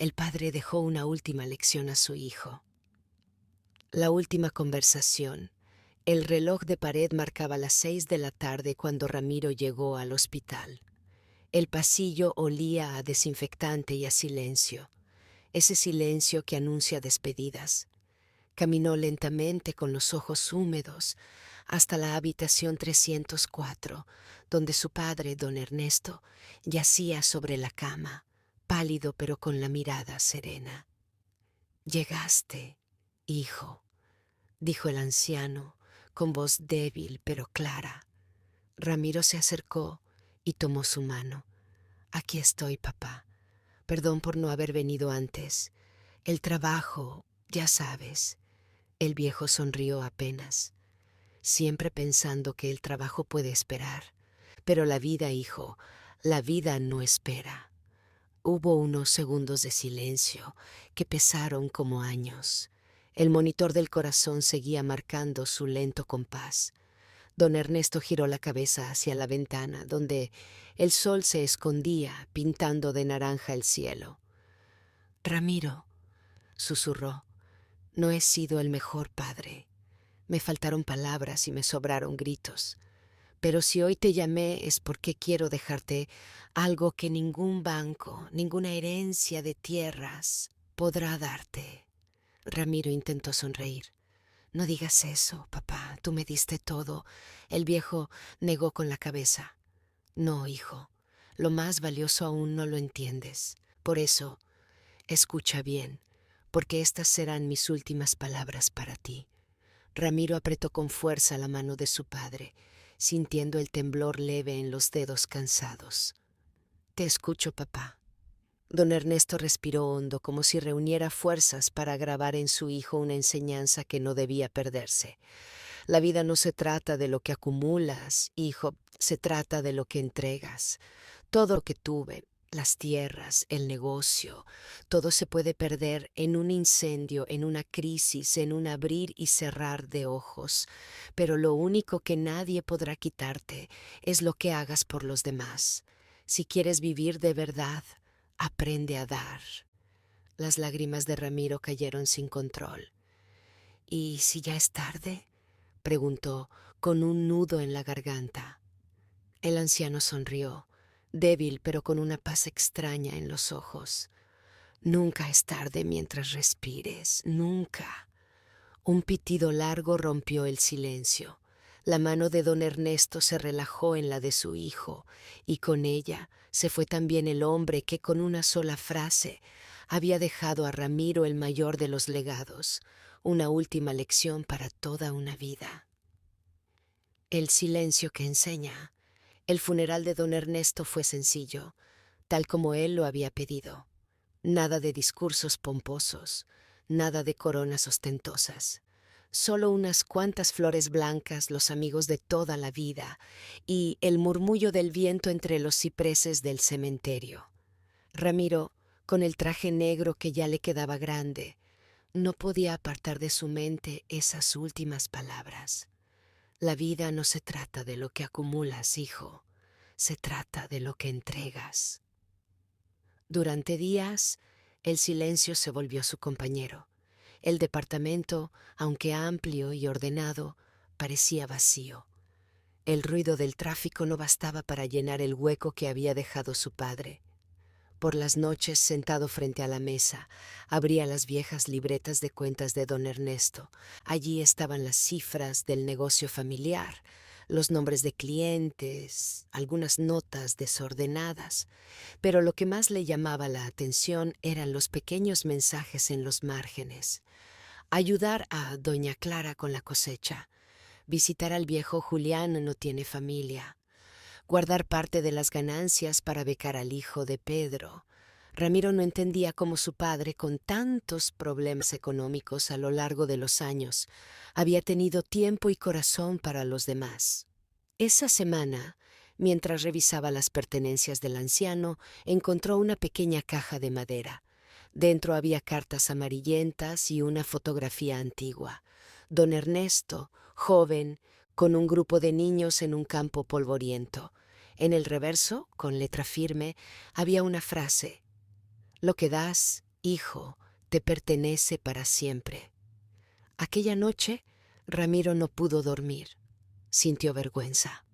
el padre dejó una última lección a su hijo. La última conversación. El reloj de pared marcaba las 6 de la tarde cuando Ramiro llegó al hospital. El pasillo olía a desinfectante y a silencio, ese silencio que anuncia despedidas. Caminó lentamente con los ojos húmedos hasta la habitación 304, donde su padre, don Ernesto, yacía sobre la cama, pálido pero con la mirada serena. «Llegaste, hijo», dijo el anciano, con voz débil pero clara. Ramiro se acercó y tomó su mano. «Aquí estoy, papá. Perdón por no haber venido antes. El trabajo, ya sabes». El viejo sonrió apenas, siempre pensando que el trabajo puede esperar. Pero la vida, hijo, la vida no espera. Hubo unos segundos de silencio que pesaron como años. El monitor del corazón seguía marcando su lento compás. Don Ernesto giró la cabeza hacia la ventana, donde el sol se escondía, pintando de naranja el cielo. «Ramiro», susurró, «no he sido el mejor padre. Me faltaron palabras y me sobraron gritos. Pero si hoy te llamé es porque quiero dejarte algo que ningún banco, ninguna herencia de tierras podrá darte». Ramiro intentó sonreír. «No digas eso, papá, tú me diste todo». El viejo negó con la cabeza. «No, hijo, lo más valioso aún no lo entiendes. Por eso, escucha bien, porque estas serán mis últimas palabras para ti». Ramiro apretó con fuerza la mano de su padre, sintiendo el temblor leve en los dedos cansados. «Te escucho, papá». Don Ernesto respiró hondo, como si reuniera fuerzas para grabar en su hijo una enseñanza que no debía perderse. La vida no se trata de lo que acumulas, hijo, se trata de lo que entregas. Todo lo que tuve, las tierras, el negocio, todo se puede perder en un incendio, en una crisis, en un abrir y cerrar de ojos. Pero lo único que nadie podrá quitarte es lo que hagas por los demás. Si quieres vivir de verdad, aprende a dar». Las lágrimas de Ramiro cayeron sin control. «¿Y si ya es tarde?», preguntó, con un nudo en la garganta. El anciano sonrió, débil pero con una paz extraña en los ojos. «Nunca es tarde mientras respires, nunca». Un pitido largo rompió el silencio. La mano de don Ernesto se relajó en la de su hijo, y con ella se fue también el hombre que con una sola frase había dejado a Ramiro el mayor de los legados, una última lección para toda una vida. El silencio que enseña. El funeral de don Ernesto fue sencillo, tal como él lo había pedido. Nada de discursos pomposos, nada de coronas ostentosas. Solo unas cuantas flores blancas, los amigos de toda la vida, y el murmullo del viento entre los cipreses del cementerio. Ramiro, con el traje negro que ya le quedaba grande, no podía apartar de su mente esas últimas palabras. La vida no se trata de lo que acumulas, hijo, se trata de lo que entregas. Durante días, el silencio se volvió su compañero. El departamento, aunque amplio y ordenado, parecía vacío. El ruido del tráfico no bastaba para llenar el hueco que había dejado su padre. Por las noches, sentado frente a la mesa, abría las viejas libretas de cuentas de don Ernesto. Allí estaban las cifras del negocio familiar, los nombres de clientes, algunas notas desordenadas, pero lo que más le llamaba la atención eran los pequeños mensajes en los márgenes. Ayudar a doña Clara con la cosecha, visitar al viejo Julián, no tiene familia, guardar parte de las ganancias para becar al hijo de Pedro. Ramiro no entendía cómo su padre, con tantos problemas económicos a lo largo de los años, había tenido tiempo y corazón para los demás. Esa semana, mientras revisaba las pertenencias del anciano, encontró una pequeña caja de madera. Dentro había cartas amarillentas y una fotografía antigua. Don Ernesto, joven, con un grupo de niños en un campo polvoriento. En el reverso, con letra firme, había una frase: «Lo que das Hijo, te pertenece para siempre. Aquella noche, Ramiro no pudo dormir. Sintió vergüenza.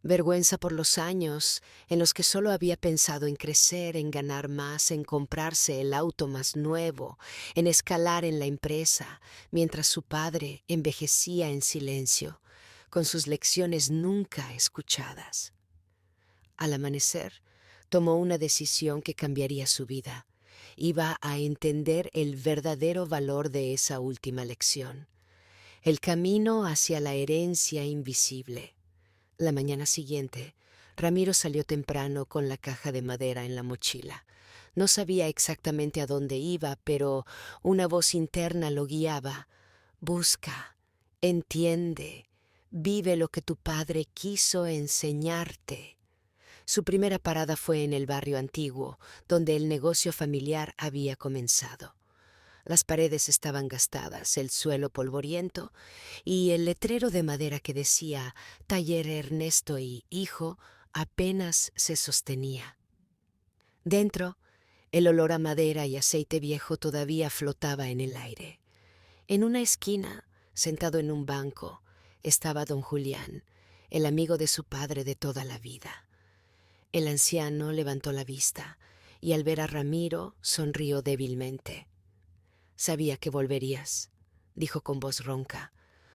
Vergüenza por los años en los que solo había pensado en crecer, en ganar más, en comprarse el auto más nuevo, en escalar en la empresa, mientras su padre envejecía en silencio, con sus lecciones nunca escuchadas. Al amanecer, tomó una decisión que cambiaría su vida. Iba a entender el verdadero valor de esa última lección, el camino hacia la herencia invisible. La mañana siguiente, Ramiro salió temprano con la caja de madera en la mochila. No sabía exactamente a dónde iba, pero una voz interna lo guiaba. Busca, entiende, vive lo que tu padre quiso enseñarte. Su primera parada fue en el barrio antiguo, donde el negocio familiar había comenzado. Las paredes estaban gastadas, el suelo polvoriento y el letrero de madera que decía Taller Ernesto y Hijo apenas se sostenía. Dentro, el olor a madera y aceite viejo todavía flotaba en el aire. En una esquina, sentado en un banco, estaba don Julián, el amigo de su padre de toda la vida. El anciano levantó la vista y al ver a Ramiro sonrió débilmente. «Sabía que volverías», dijo con voz ronca.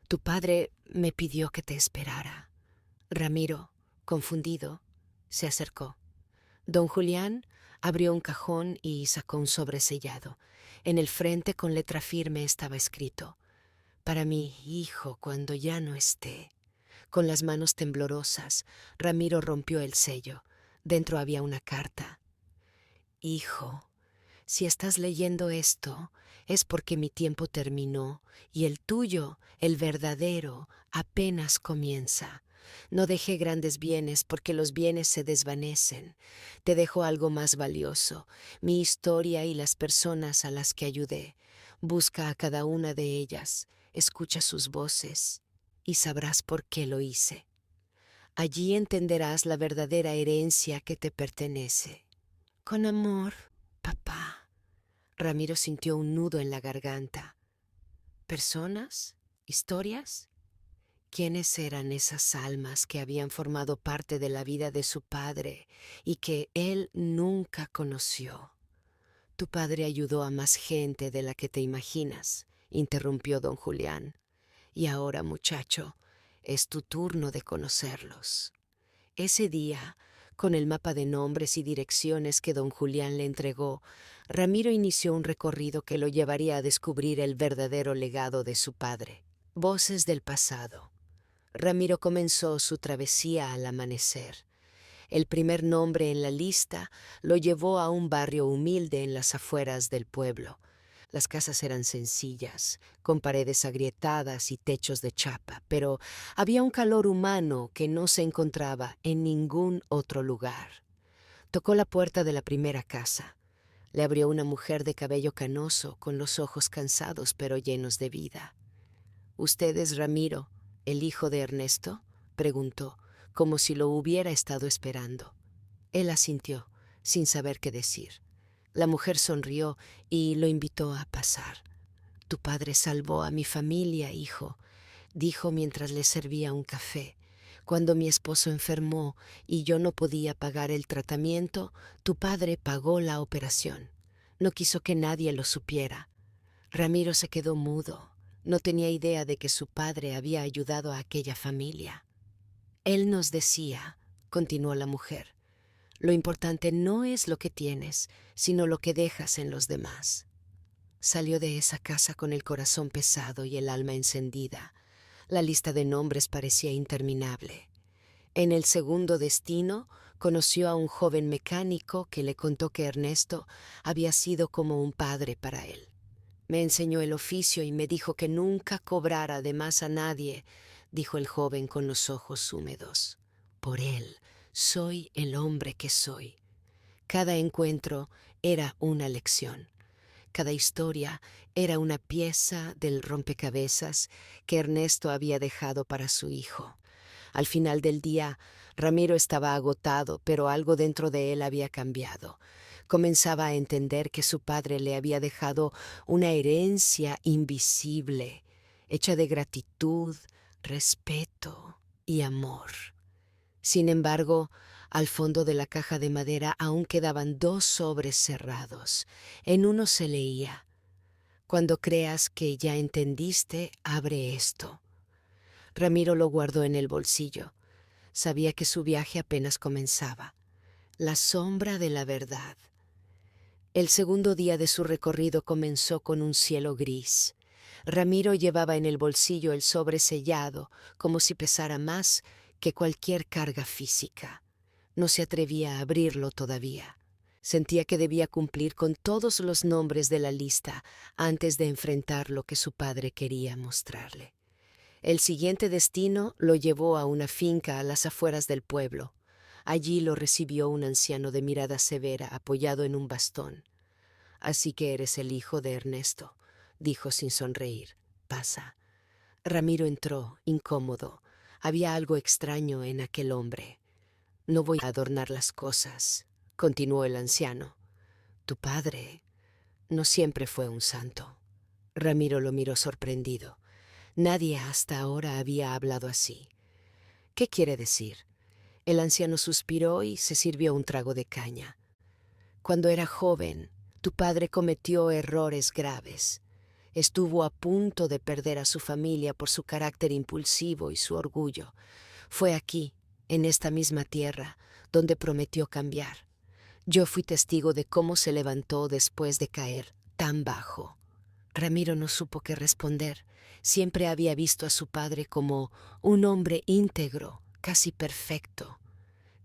«Tu padre me pidió que te esperara». Ramiro, confundido, se acercó. Don Julián abrió un cajón y sacó un sobre sellado. En el frente, con letra firme, estaba escrito: «Para mi hijo cuando ya no esté». Con las manos temblorosas, Ramiro rompió el sello. Dentro había una carta. «Hijo, si estás leyendo esto, es porque mi tiempo terminó y el tuyo, el verdadero, apenas comienza. No dejé grandes bienes porque los bienes se desvanecen. Te dejo algo más valioso, mi historia y las personas a las que ayudé. Busca a cada una de ellas, escucha sus voces y sabrás por qué lo hice. Allí entenderás la verdadera herencia que te pertenece. Con amor, papá». Ramiro sintió un nudo en la garganta. ¿Personas? ¿Historias? ¿Quiénes eran esas almas que habían formado parte de la vida de su padre y que él nunca conoció? «Tu padre ayudó a más gente de la que te imaginas», interrumpió don Julián. «Y ahora, muchacho, es tu turno de conocerlos». Ese día, con el mapa de nombres y direcciones que don Julián le entregó, Ramiro inició un recorrido que lo llevaría a descubrir el verdadero legado de su padre. Voces del pasado. Ramiro comenzó su travesía al amanecer. El primer nombre en la lista lo llevó a un barrio humilde en las afueras del pueblo. Las casas eran sencillas, con paredes agrietadas y techos de chapa, pero había un calor humano que no se encontraba en ningún otro lugar. Tocó la puerta de la primera casa. Le abrió una mujer de cabello canoso, con los ojos cansados pero llenos de vida. «¿Usted es Ramiro, el hijo de Ernesto?», preguntó, como si lo hubiera estado esperando. Él asintió, sin saber qué decir. La mujer sonrió y lo invitó a pasar. «Tu padre salvó a mi familia, hijo», dijo mientras le servía un café. «Cuando mi esposo enfermó y yo no podía pagar el tratamiento, tu padre pagó la operación. No quiso que nadie lo supiera». Ramiro se quedó mudo. No tenía idea de que su padre había ayudado a aquella familia. «Él nos decía», continuó la mujer, «lo importante no es lo que tienes, sino lo que dejas en los demás». Salió de esa casa con el corazón pesado y el alma encendida. La lista de nombres parecía interminable. En el segundo destino, conoció a un joven mecánico que le contó que Ernesto había sido como un padre para él. «Me enseñó el oficio y me dijo que nunca cobrara de más a nadie», dijo el joven con los ojos húmedos. «Por él soy el hombre que soy». Cada encuentro era una lección. Cada historia era una pieza del rompecabezas que Ernesto había dejado para su hijo. Al final del día, Ramiro estaba agotado, pero algo dentro de él había cambiado. Comenzaba a entender que su padre le había dejado una herencia invisible, hecha de gratitud, respeto y amor. Sin embargo, al fondo de la caja de madera aún quedaban 2 sobres cerrados. En uno se leía: «Cuando creas que ya entendiste, abre esto». Ramiro lo guardó en el bolsillo. Sabía que su viaje apenas comenzaba. La sombra de la verdad. El segundo día de su recorrido comenzó con un cielo gris. Ramiro llevaba en el bolsillo el sobre sellado, como si pesara más que cualquier carga física. No se atrevía a abrirlo todavía. Sentía que debía cumplir con todos los nombres de la lista antes de enfrentar lo que su padre quería mostrarle. El siguiente destino lo llevó a una finca a las afueras del pueblo. Allí lo recibió un anciano de mirada severa apoyado en un bastón. «Así que eres el hijo de Ernesto», dijo sin sonreír. «Pasa». Ramiro entró, incómodo. Había algo extraño en aquel hombre. «No voy a adornar las cosas», continuó el anciano. «Tu padre no siempre fue un santo». Ramiro lo miró sorprendido. Nadie hasta ahora había hablado así. «¿Qué quiere decir?». El anciano suspiró y se sirvió un trago de caña. «Cuando era joven, tu padre cometió errores graves. Estuvo a punto de perder a su familia por su carácter impulsivo y su orgullo. Fue aquí, en esta misma tierra, donde prometió cambiar. Yo fui testigo de cómo se levantó después de caer tan bajo». Ramiro no supo qué responder. Siempre había visto a su padre como un hombre íntegro, casi perfecto.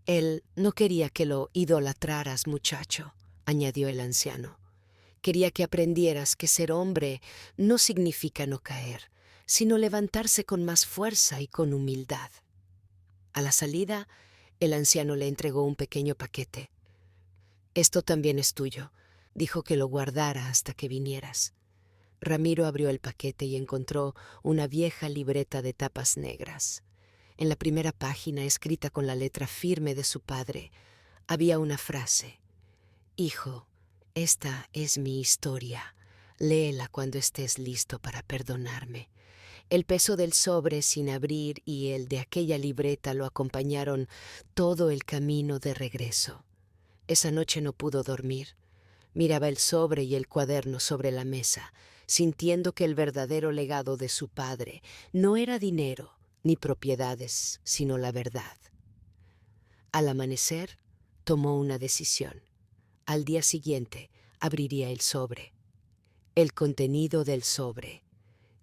«Él no quería que lo idolatraras, muchacho», añadió el anciano. «Quería que aprendieras que ser hombre no significa no caer, sino levantarse con más fuerza y con humildad». A la salida, el anciano le entregó un pequeño paquete. «Esto también es tuyo», dijo que lo guardara hasta que vinieras. Ramiro abrió el paquete y encontró una vieja libreta de tapas negras. En la primera página, escrita con la letra firme de su padre, había una frase: «Hijo, esta es mi historia. Léela cuando estés listo para perdonarme». El peso del sobre sin abrir y el de aquella libreta lo acompañaron todo el camino de regreso. Esa noche no pudo dormir. Miraba el sobre y el cuaderno sobre la mesa, sintiendo que el verdadero legado de su padre no era dinero ni propiedades, sino la verdad. Al amanecer, tomó una decisión. Al día siguiente, abriría el sobre. El contenido del sobre.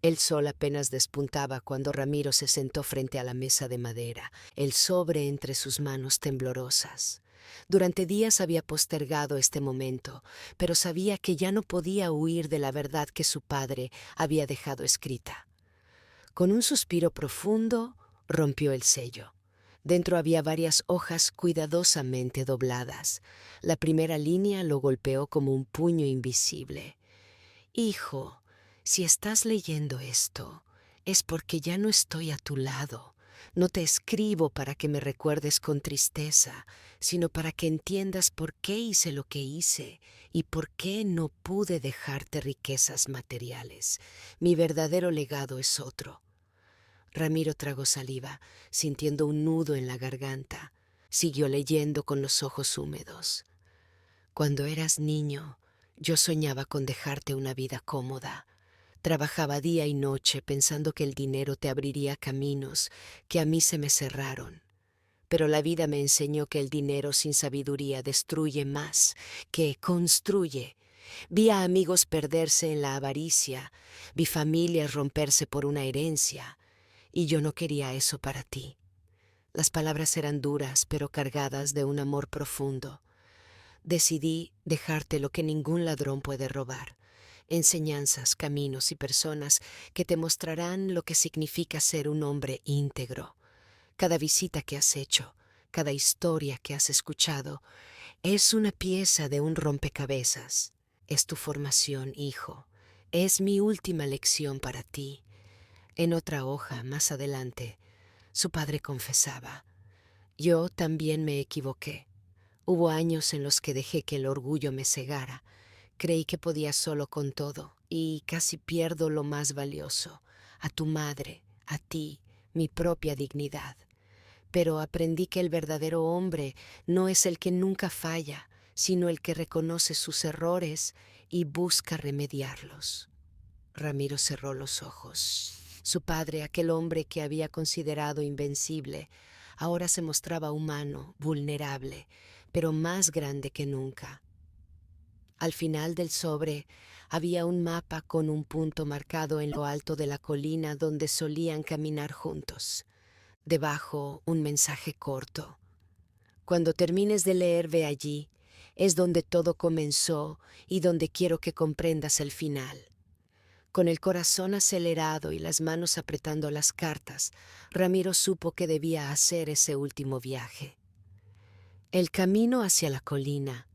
El sol apenas despuntaba cuando Ramiro se sentó frente a la mesa de madera, el sobre entre sus manos temblorosas. Durante días había postergado este momento, pero sabía que ya no podía huir de la verdad que su padre había dejado escrita. Con un suspiro profundo, rompió el sello. Dentro había varias hojas cuidadosamente dobladas. La primera línea lo golpeó como un puño invisible. «Hijo, si estás leyendo esto, es porque ya no estoy a tu lado. No te escribo para que me recuerdes con tristeza, sino para que entiendas por qué hice lo que hice y por qué no pude dejarte riquezas materiales. Mi verdadero legado es otro». Ramiro tragó saliva, sintiendo un nudo en la garganta. Siguió leyendo con los ojos húmedos. «Cuando eras niño, yo soñaba con dejarte una vida cómoda. Trabajaba día y noche pensando que el dinero te abriría caminos que a mí se me cerraron. Pero la vida me enseñó que el dinero sin sabiduría destruye más que construye. Vi a amigos perderse en la avaricia, vi familias romperse por una herencia, y yo no quería eso para ti». Las palabras eran duras, pero cargadas de un amor profundo. «Decidí dejarte lo que ningún ladrón puede robar. Enseñanzas, caminos y personas que te mostrarán lo que significa ser un hombre íntegro. Cada visita que has hecho, cada historia que has escuchado, es una pieza de un rompecabezas. Es tu formación, hijo. Es mi última lección para ti». En otra hoja, más adelante, su padre confesaba: «Yo también me equivoqué. Hubo años en los que dejé que el orgullo me cegara. Creí que podía solo con todo y casi pierdo lo más valioso, a tu madre, a ti, mi propia dignidad. Pero aprendí que el verdadero hombre no es el que nunca falla, sino el que reconoce sus errores y busca remediarlos. Ramiro cerró los ojos. Su padre, aquel hombre que había considerado invencible, ahora se mostraba humano, vulnerable, pero más grande que nunca. Al final del sobre había un mapa con un punto marcado en lo alto de la colina donde solían caminar juntos. Debajo un mensaje corto. Cuando termines de leer, ve allí. Es donde todo comenzó y donde quiero que comprendas el final. Con el corazón acelerado y las manos apretando las cartas, Ramiro supo que debía hacer ese último viaje. El camino hacia la colina.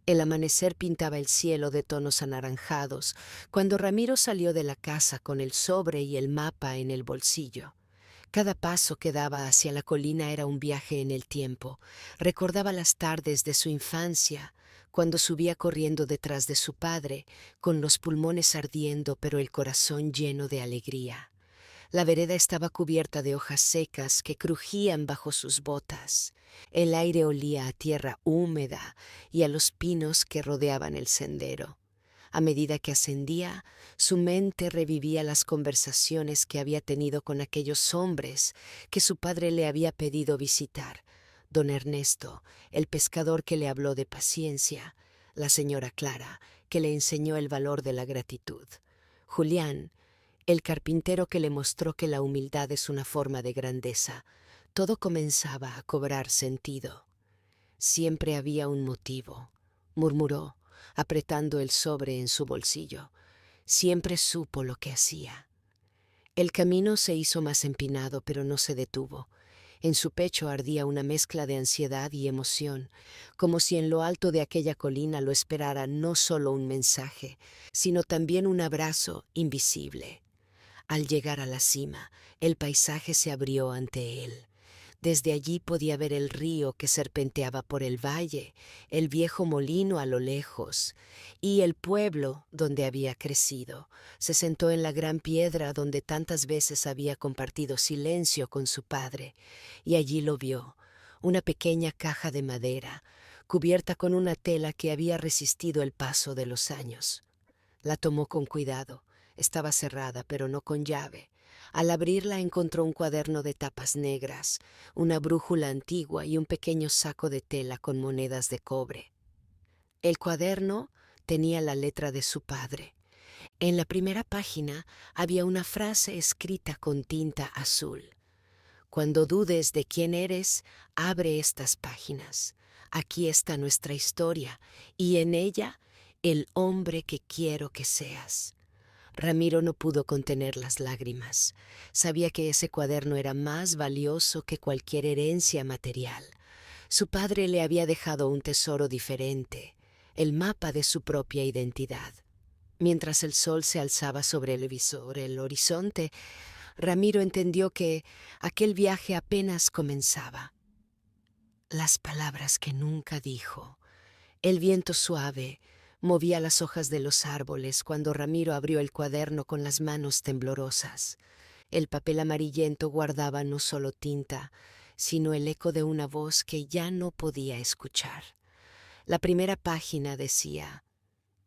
El amanecer pintaba el cielo de tonos anaranjados cuando Ramiro salió de la casa con el sobre y el mapa en el bolsillo. Cada paso que daba hacia la colina era un viaje en el tiempo. Recordaba las tardes de su infancia, cuando subía corriendo detrás de su padre, con los pulmones ardiendo pero el corazón lleno de alegría. La vereda estaba cubierta de hojas secas que crujían bajo sus botas. El aire olía a tierra húmeda y a los pinos que rodeaban el sendero. A medida que ascendía, su mente revivía las conversaciones que había tenido con aquellos hombres que su padre le había pedido visitar. Don Ernesto, el pescador que le habló de paciencia, la señora Clara, que le enseñó el valor de la gratitud, Julián, el carpintero que le mostró que la humildad es una forma de grandeza. Todo comenzaba a cobrar sentido. Siempre había un motivo, murmuró, apretando el sobre en su bolsillo. Siempre supo lo que hacía. El camino se hizo más empinado, pero no se detuvo. En su pecho ardía una mezcla de ansiedad y emoción, como si en lo alto de aquella colina lo esperara no solo un mensaje, sino también un abrazo invisible. Al llegar a la cima, el paisaje se abrió ante él. Desde allí podía ver el río que serpenteaba por el valle, el viejo molino a lo lejos, y el pueblo donde había crecido. Se sentó en la gran piedra donde tantas veces había compartido silencio con su padre, y allí lo vio, una pequeña caja de madera, cubierta con una tela que había resistido el paso de los años. La tomó con cuidado. Estaba cerrada, pero no con llave. Al abrirla encontró un cuaderno de tapas negras, una brújula antigua y un pequeño saco de tela con monedas de cobre. El cuaderno tenía la letra de su padre. En la primera página había una frase escrita con tinta azul. Cuando dudes de quién eres, abre estas páginas. Aquí está nuestra historia y en ella el hombre que quiero que seas. Ramiro no pudo contener las lágrimas. Sabía que ese cuaderno era más valioso que cualquier herencia material. Su padre le había dejado un tesoro diferente, el mapa de su propia identidad. Mientras el sol se alzaba sobre el horizonte, Ramiro entendió que aquel viaje apenas comenzaba. Las palabras que nunca dijo, el viento suave, movía las hojas de los árboles cuando Ramiro abrió el cuaderno con las manos temblorosas. El papel amarillento guardaba no solo tinta, sino el eco de una voz que ya no podía escuchar. La primera página decía: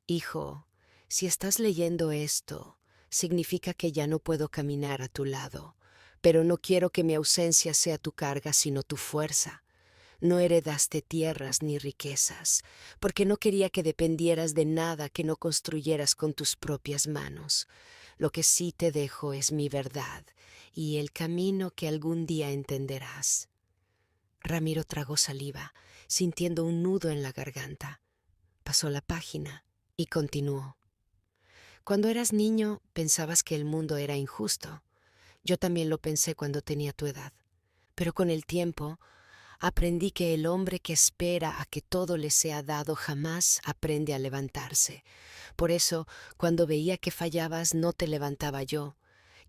Hijo, si estás leyendo esto, significa que ya no puedo caminar a tu lado, pero no quiero que mi ausencia sea tu carga, sino tu fuerza. No heredaste tierras ni riquezas, porque no quería que dependieras de nada que no construyeras con tus propias manos. Lo que sí te dejo es mi verdad y el camino que algún día entenderás. Ramiro tragó saliva, sintiendo un nudo en la garganta. Pasó la página y continuó. Cuando eras niño pensabas que el mundo era injusto. Yo también lo pensé cuando tenía tu edad. Pero con el tiempo aprendí que el hombre que espera a que todo le sea dado jamás aprende a levantarse. Por eso, cuando veía que fallabas, no te levantaba yo.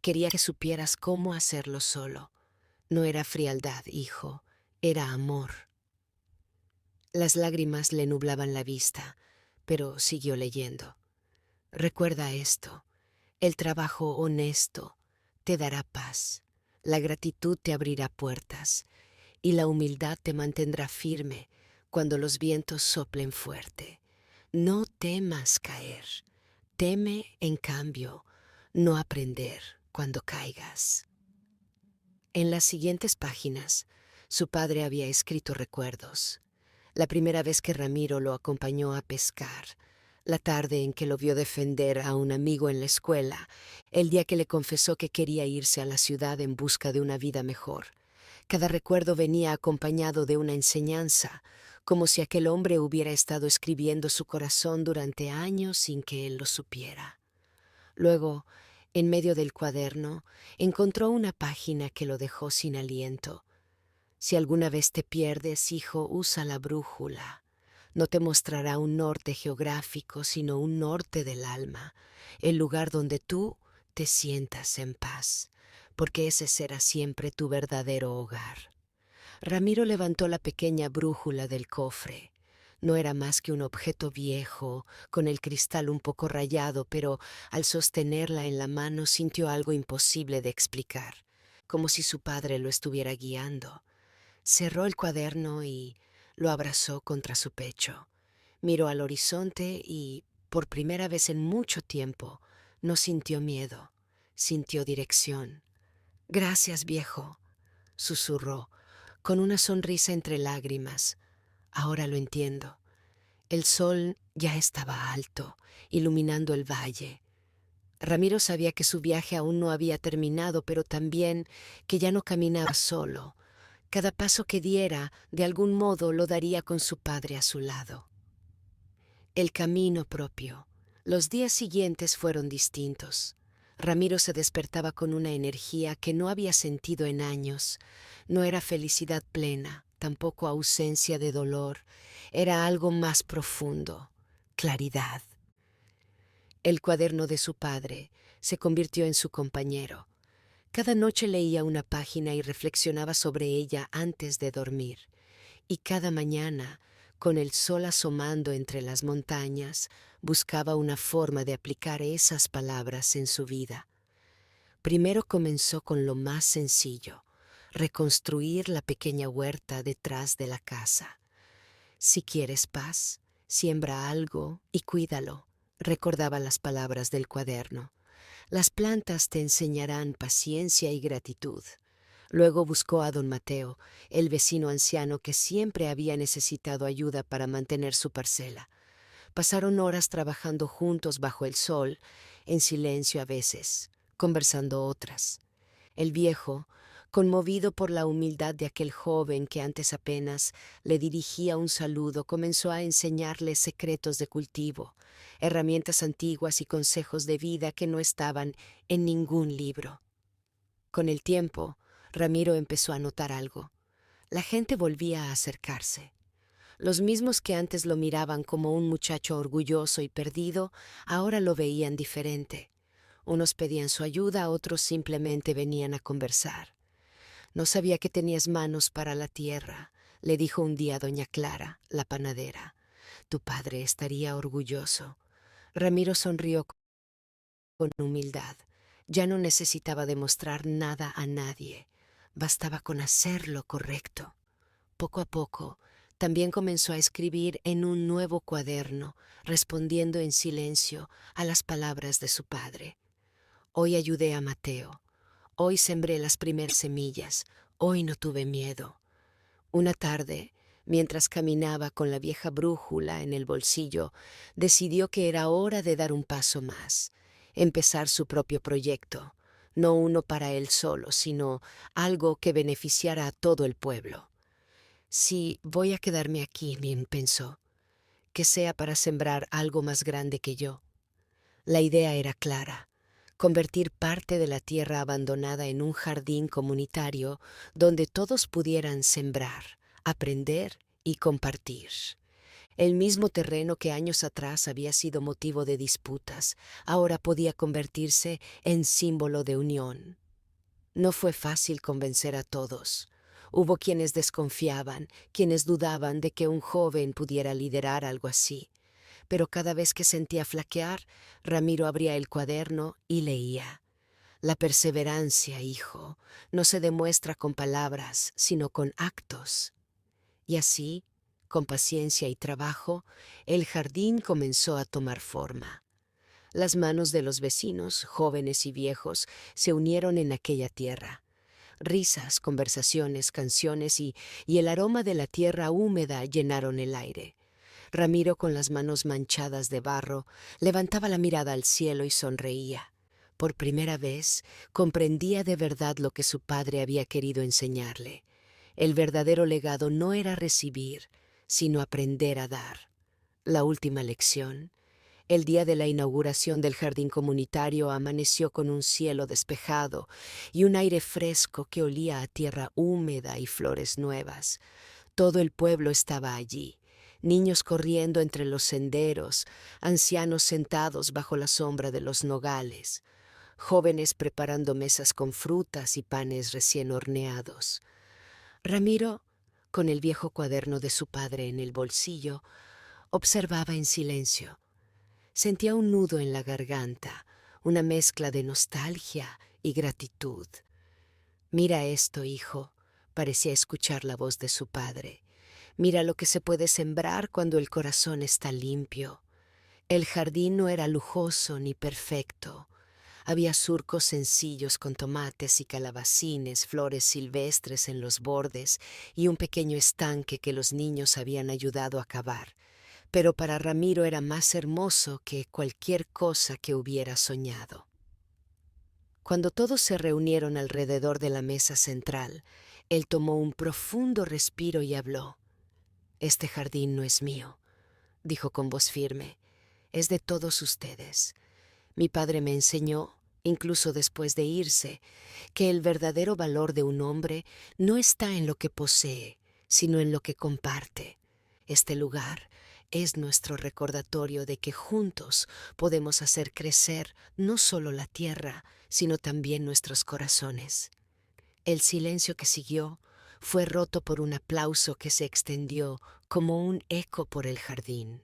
Quería que supieras cómo hacerlo solo. No era frialdad, hijo, era amor. Las lágrimas le nublaban la vista, pero siguió leyendo. Recuerda esto, el trabajo honesto te dará paz, la gratitud te abrirá puertas y la humildad te mantendrá firme cuando los vientos soplen fuerte. No temas caer, teme, en cambio, no aprender cuando caigas. En las siguientes páginas, su padre había escrito recuerdos. La primera vez que Ramiro lo acompañó a pescar, la tarde en que lo vio defender a un amigo en la escuela, el día que le confesó que quería irse a la ciudad en busca de una vida mejor. Cada recuerdo venía acompañado de una enseñanza, como si aquel hombre hubiera estado escribiendo su corazón durante años sin que él lo supiera. Luego, en medio del cuaderno, encontró una página que lo dejó sin aliento. Si alguna vez te pierdes, hijo, usa la brújula. No te mostrará un norte geográfico, sino un norte del alma, el lugar donde tú te sientas en paz, porque ese será siempre tu verdadero hogar. Ramiro levantó la pequeña brújula del cofre. No era más que un objeto viejo, con el cristal un poco rayado, pero al sostenerla en la mano sintió algo imposible de explicar, como si su padre lo estuviera guiando. Cerró el cuaderno y lo abrazó contra su pecho. Miró al horizonte y, por primera vez en mucho tiempo, no sintió miedo, sintió dirección. «Gracias, viejo», susurró, con una sonrisa entre lágrimas. «Ahora lo entiendo». El sol ya estaba alto, iluminando el valle. Ramiro sabía que su viaje aún no había terminado, pero también que ya no caminaba solo. Cada paso que diera, de algún modo, lo daría con su padre a su lado. El camino propio. Los días siguientes fueron distintos. Ramiro se despertaba con una energía que no había sentido en años. No era felicidad plena, tampoco ausencia de dolor. Era algo más profundo, claridad. El cuaderno de su padre se convirtió en su compañero. Cada noche leía una página y reflexionaba sobre ella antes de dormir. Y cada mañana, con el sol asomando entre las montañas, buscaba una forma de aplicar esas palabras en su vida. Primero comenzó con lo más sencillo, reconstruir la pequeña huerta detrás de la casa. Si quieres paz, siembra algo y cuídalo, recordaba las palabras del cuaderno. Las plantas te enseñarán paciencia y gratitud. Luego buscó a don Mateo, el vecino anciano que siempre había necesitado ayuda para mantener su parcela. Pasaron horas trabajando juntos bajo el sol, en silencio a veces, conversando otras. El viejo, conmovido por la humildad de aquel joven que antes apenas le dirigía un saludo, comenzó a enseñarle secretos de cultivo, herramientas antiguas y consejos de vida que no estaban en ningún libro. Con el tiempo, Ramiro empezó a notar algo. La gente volvía a acercarse. Los mismos que antes lo miraban como un muchacho orgulloso y perdido, ahora lo veían diferente. Unos pedían su ayuda, otros simplemente venían a conversar. «No sabía que tenías manos para la tierra», le dijo un día doña Clara, la panadera. «Tu padre estaría orgulloso». Ramiro sonrió con humildad. Ya no necesitaba demostrar nada a nadie. Bastaba con hacer lo correcto. Poco a poco, también comenzó a escribir en un nuevo cuaderno, respondiendo en silencio a las palabras de su padre. «Hoy ayudé a Mateo. Hoy sembré las primeras semillas. Hoy no tuve miedo». Una tarde, mientras caminaba con la vieja brújula en el bolsillo, decidió que era hora de dar un paso más, empezar su propio proyecto, no uno para él solo, sino algo que beneficiara a todo el pueblo. «Si voy a quedarme aquí», bien pensó, «que sea para sembrar algo más grande que yo». La idea era clara: convertir parte de la tierra abandonada en un jardín comunitario donde todos pudieran sembrar, aprender y compartir. El mismo terreno que años atrás había sido motivo de disputas, ahora podía convertirse en símbolo de unión. No fue fácil convencer a todos. Hubo quienes desconfiaban, quienes dudaban de que un joven pudiera liderar algo así. Pero cada vez que sentía flaquear, Ramiro abría el cuaderno y leía. La perseverancia, hijo, no se demuestra con palabras, sino con actos. Y así, con paciencia y trabajo, el jardín comenzó a tomar forma. Las manos de los vecinos, jóvenes y viejos, se unieron en aquella tierra. Risas, conversaciones, canciones y el aroma de la tierra húmeda llenaron el aire. Ramiro, con las manos manchadas de barro, levantaba la mirada al cielo y sonreía. Por primera vez, comprendía de verdad lo que su padre había querido enseñarle. El verdadero legado no era recibir, sino aprender a dar. La última lección. El día de la inauguración del jardín comunitario amaneció con un cielo despejado y un aire fresco que olía a tierra húmeda y flores nuevas. Todo el pueblo estaba allí, niños corriendo entre los senderos, ancianos sentados bajo la sombra de los nogales, jóvenes preparando mesas con frutas y panes recién horneados. Ramiro, con el viejo cuaderno de su padre en el bolsillo, observaba en silencio. Sentía un nudo en la garganta, una mezcla de nostalgia y gratitud. «Mira esto, hijo», parecía escuchar la voz de su padre. «Mira lo que se puede sembrar cuando el corazón está limpio». El jardín no era lujoso ni perfecto. Había surcos sencillos con tomates y calabacines, flores silvestres en los bordes y un pequeño estanque que los niños habían ayudado a cavar. Pero para Ramiro era más hermoso que cualquier cosa que hubiera soñado. Cuando todos se reunieron alrededor de la mesa central, él tomó un profundo respiro y habló. «Este jardín no es mío», dijo con voz firme, «es de todos ustedes. Mi padre me enseñó, incluso después de irse, que el verdadero valor de un hombre no está en lo que posee, sino en lo que comparte. Este lugar es nuestro recordatorio de que juntos podemos hacer crecer no solo la tierra, sino también nuestros corazones». El silencio que siguió fue roto por un aplauso que se extendió como un eco por el jardín.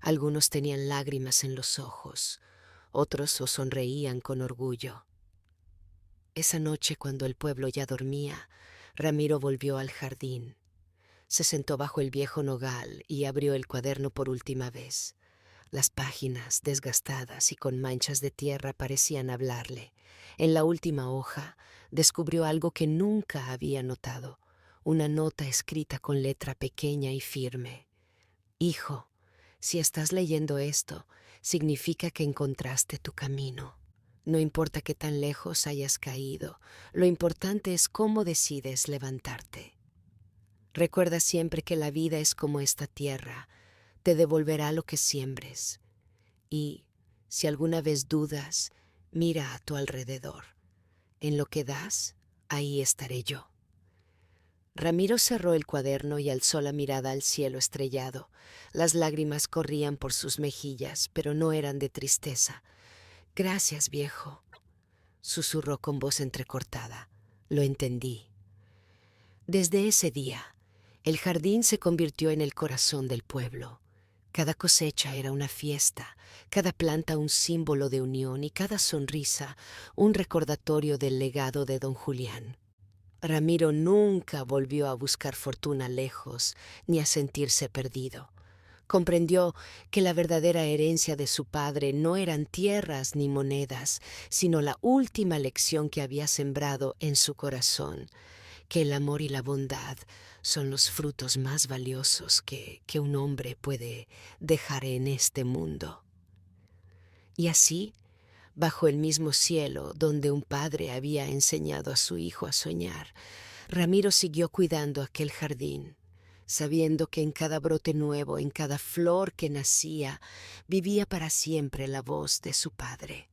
Algunos tenían lágrimas en los ojos, otros o sonreían con orgullo. Esa noche, cuando el pueblo ya dormía, Ramiro volvió al jardín. Se sentó bajo el viejo nogal y abrió el cuaderno por última vez. Las páginas, desgastadas y con manchas de tierra, parecían hablarle. En la última hoja descubrió algo que nunca había notado, una nota escrita con letra pequeña y firme. «Hijo, si estás leyendo esto, significa que encontraste tu camino. No importa qué tan lejos hayas caído, lo importante es cómo decides levantarte. Recuerda siempre que la vida es como esta tierra, te devolverá lo que siembres. Y, si alguna vez dudas, mira a tu alrededor. En lo que das, ahí estaré yo». Ramiro cerró el cuaderno y alzó la mirada al cielo estrellado. Las lágrimas corrían por sus mejillas, pero no eran de tristeza. «Gracias, viejo», susurró con voz entrecortada. «Lo entendí». Desde ese día, el jardín se convirtió en el corazón del pueblo. Cada cosecha era una fiesta, cada planta un símbolo de unión y cada sonrisa un recordatorio del legado de don Julián. Ramiro nunca volvió a buscar fortuna lejos ni a sentirse perdido. Comprendió que la verdadera herencia de su padre no eran tierras ni monedas, sino la última lección que había sembrado en su corazón, que el amor y la bondad son los frutos más valiosos que un hombre puede dejar en este mundo. Y así, bajo el mismo cielo donde un padre había enseñado a su hijo a soñar, Ramiro siguió cuidando aquel jardín, sabiendo que en cada brote nuevo, en cada flor que nacía, vivía para siempre la voz de su padre.